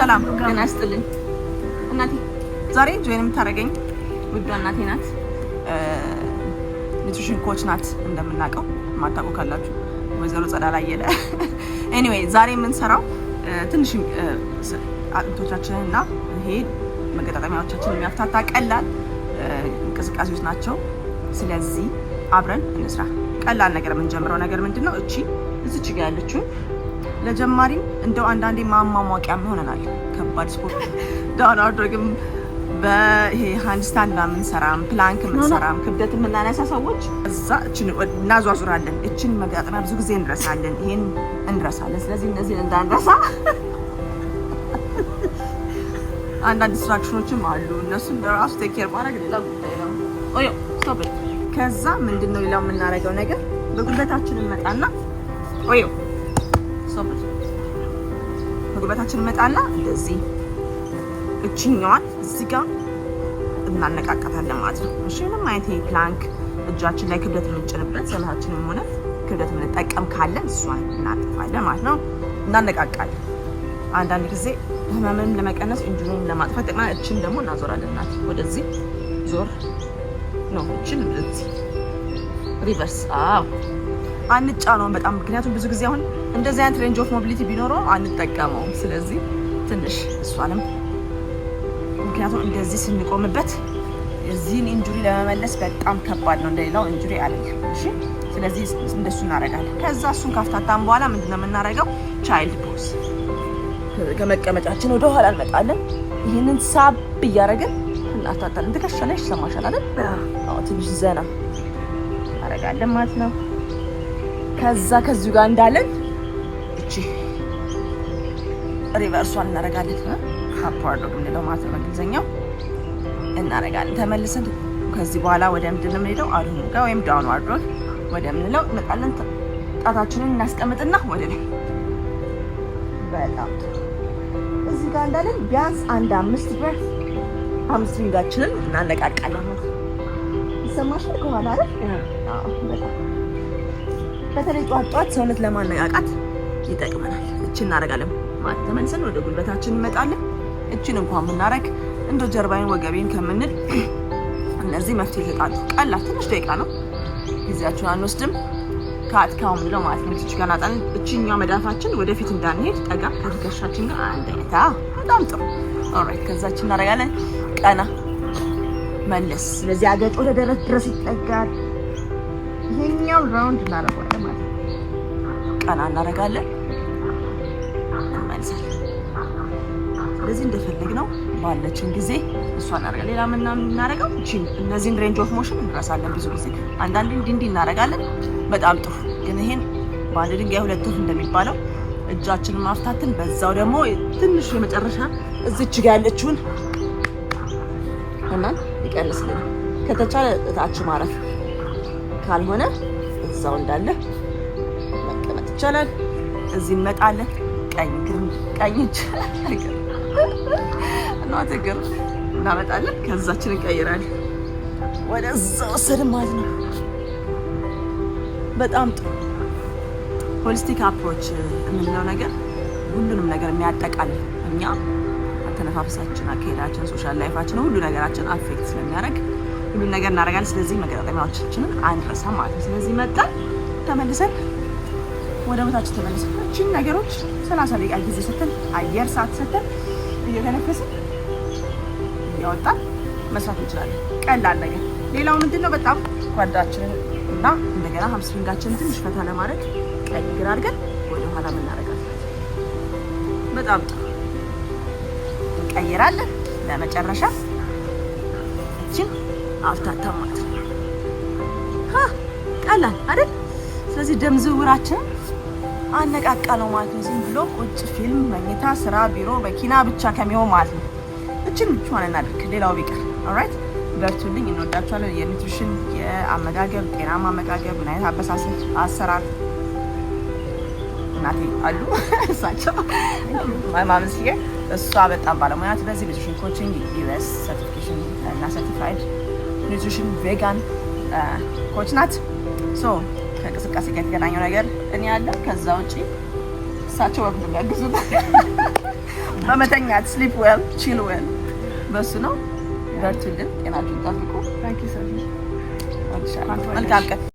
ሰላም ጤና ይስጥልኝ እናቴ። ዛሬ ጆይን የምታደርገኝ ውዷ እናቴ ናት። ኒውትሪሽን ኮች ናት እንደምናውቀው፣ ማታውቁ ካላችሁ ወይዘሮ ጸዳል አየለ። ኤኒዌይ ዛሬ የምንሰራው ትንሽ አጥንቶቻችንን እና ይሄ መገጣጠሚያዎቻችንን የሚያፍታታ ቀላል እንቅስቃሴዎች ናቸው። ስለዚህ አብረን እንስራ። ቀላል ነገር የምንጀምረው ነገር ምንድነው? እዚች ጋር ያለችውን ለጀማሪም እንደው አንዳንዴ ማሟሟቂያም ይሆነናል። ከባድ ስፖርት ዳውን አድርገም በይሄ ሃንድ ስታንድ የምንሰራም ፕላንክ የምንሰራም ክብደት የምናነሳ ሰዎች እዛ እችን እናዟዙራለን። እችን መገጣጠሚያ ብዙ ጊዜ እንረሳለን፣ ይሄን እንረሳለን። ስለዚህ እነዚህን እንዳንረሳ አንዳንድ ዲስትራክሽኖችም አሉ። እነሱን በራሱ ቴክ ኬር ማድረግ ሌላ ጉዳይ ነው። ኦዮ ስቶፕ። ከዛ ምንድነው ሌላው የምናደርገው ነገር በጉልበታችን እንመጣና ኦዮ ስቶፕ። በጉልበታችን እንመጣና እንደዚህ እቺኛዋን እዚህ ጋር እናነቃቃታለን ማለት ነው። እሺ ምንም አይነት ፕላንክ እጃችን ላይ ክብደት የምንጭንበት ሰላታችንም ሆነ ክብደት የምንጠቀም ካለን እሷን እናጥፋለን ማለት ነው። እናነቃቃለን። አንዳንድ ጊዜ ህመምን ለመቀነስ ኢንጁሪን ለማጥፋት ጠቅማ እችን ደግሞ እናዞራለን። እናት ወደዚህ ዞር ነው፣ እችን ወደዚህ ሪቨርስ። አንጫነውም በጣም ምክንያቱም ብዙ ጊዜ አሁን እንደዚህ አይነት ሬንጅ ኦፍ ሞቢሊቲ ቢኖረው አንጠቀመውም። ስለዚህ ትንሽ እሷንም ምክንያቱም እንደዚህ ስንቆምበት የዚህን ኢንጁሪ ለመመለስ በጣም ከባድ ነው፣ እንደሌላው ኢንጁሪ አይደለም። እሺ ስለዚህ እንደሱ እናደርጋለን። ከዛ እሱን ካፍታታን በኋላ ምንድነው የምናደርገው? ቻይልድ ፖዝ። ከመቀመጫችን ወደ ኋላ እንመጣለን። ይህንን ሳብ እያደረግን እናፍታታለን። ትከሻለሽ ይሰማሻል አይደል? አዎ ትንሽ ዘና እናደርጋለን ማለት ነው። ከዛ ከዚሁ ጋር እንዳለን እቺ ሪቨርሷን እናደርጋለን። አፕዋርድ ዶግ የምንለው ማለት ነው በእንግሊዝኛው እናደርጋለን። ተመልሰን ከዚህ በኋላ ወደ ምንድን ነው የምንሄደው? አልሆኑ ጋር ወይም ዳውንዋርድ ዶግ ወደ ምንለው እንመጣለን። ጣታችንን እናስቀምጥና ወደ ላይ በጣም እዚህ ጋር እንዳለን ቢያንስ አንድ 5 ብሬት ሃምስትሪንጋችንን እናነቃቃለን። ይሰማሻል ከኋላ አይደል? አዎ በጣም በተለይ ጧት ሰውነት ለማነቃቃት ይጠቅመናል። እቺ እናደርጋለን ማለት ተመልሰን ወደ ጉልበታችን እንመጣለን። እቺን እንኳን ብናረግ እንደ ጀርባዬን ወገቤን ከምንል እነዚህ መፍትሄ ይሰጣሉ። ቀላል ትንሽ ደቂቃ ነው፣ ጊዜያችሁን አንወስድም። ካትካው ምንለው ማለት ነው። እቺ ጋር ናጣን። እቺኛው መዳፋችን ወደፊት እንዳንሄድ ጠጋ ከትከሻችን ጋር አንድ አይነት። በጣም ጥሩ። ኦልራይት ከዛችን እናደርጋለን። ቀና መለስ። ስለዚህ አገጭ ወደ ደረት ድረስ ይጠጋል። ይሄኛው ራውንድ እናደርጋለን ማለት ነው። ቀና እናደርጋለን፣ እንመልሳለን። ስለዚህ እንደፈለግነው ባለችን ጊዜ እሷ እናደርጋለን። ሌላ ምን እናደርገው? እነዚህን ሬንጅ ኦፍ ሞሽን እንረሳለን ብዙ ጊዜ። አንዳንዴ እንዲህ እናደርጋለን። በጣም ጥሩ። ግን ይሄን በአንድ ድንጋይ ሁለት ወፍ እንደሚባለው እጃችንን ማፍታትን፣ በዛው ደግሞ ትንሽ የመጨረሻ እዚች ጋር ያለችውን እና ይቀንስልን። ከተቻለ እታች ማረፍ፣ ካልሆነ እዛው እንዳለ መቀመጥ ይቻላል። እዚህ እንመጣለን። ቀኝ እጅ እናት እግር እናመጣለን። ከዛችን እንቀይራለን። ወደዛ ወሰድን ማለት ነው። በጣም ጥሩ። ሆሊስቲክ አፕሮች የምንለው ነገር ሁሉንም ነገር የሚያጠቃልል እኛ አተነፋፈሳችን፣ አካሄዳችን፣ ሶሻል ላይፋችን፣ ሁሉ ነገራችን አፌክት ስለሚያደርግ ሁሉን ነገር እናደርጋለን። ስለዚህ መገጣጠሚያዎቻችንን አንረሳም ማለት ነው። ስለዚህ መጣን ተመልሰን ወደ ቦታችን ተመልሰን እቺን ነገሮች 30 ደቂቃ ጊዜ ሰተን አየር ሰዓት ሰተን እየተነፈስን እያወጣን መስራት እንችላለን። ቀላል ነገር። ሌላው ምንድነው? በጣም ጓዳችንን እና እንደገና ሃምስትሪንጋችንን ትንሽ ፈታ ለማድረግ ቀኝ ግራ አድርገን ወደ ኋላ እናደርጋለን። በጣም ጥሩ። እንቀይራለን። ለመጨረሻ እቺን አፍታታ ማለት ነው። ቀላል አይደል? ስለዚህ ደም ዝውውራችንን አነቃቃ ነው ማለት ነው። ዝም ብሎ ቁጭ ፊልም፣ መኝታ፣ ስራ፣ ቢሮ፣ መኪና ብቻ ከሚሆን ማለት ነው። እችን ብቻዋን እናድርግ፣ ሌላው ቢቀር። ኦልራይት በርቱልኝ፣ እንወዳችኋለን። የኒውትሪሽን የአመጋገብ ጤናማ አመጋገብ ምን አይነት አበሳሰል አሰራር እናቴ አሉ እሳቸው ማማምስ ይሄ እሷ በጣም ባለሙያ ናት። በዚህ ኒውትሪሽን ኮቺንግ ዩኤስ ሰርቲፊኬሽን እና ሰርቲፋይድ ኒውትሪሽን ቬጋን ኮች ናት። ሶ ከእንቅስቃሴ ጋር የተገናኘው ነገር እኔ ያለ ከዛ ውጪ እሳቸው በምንድን ነው ያግዙት? በመተኛት sleep well chill well በሱ ነው። በርቱልን፣ ጤናችሁን ጠብቁ። መልካም ቀን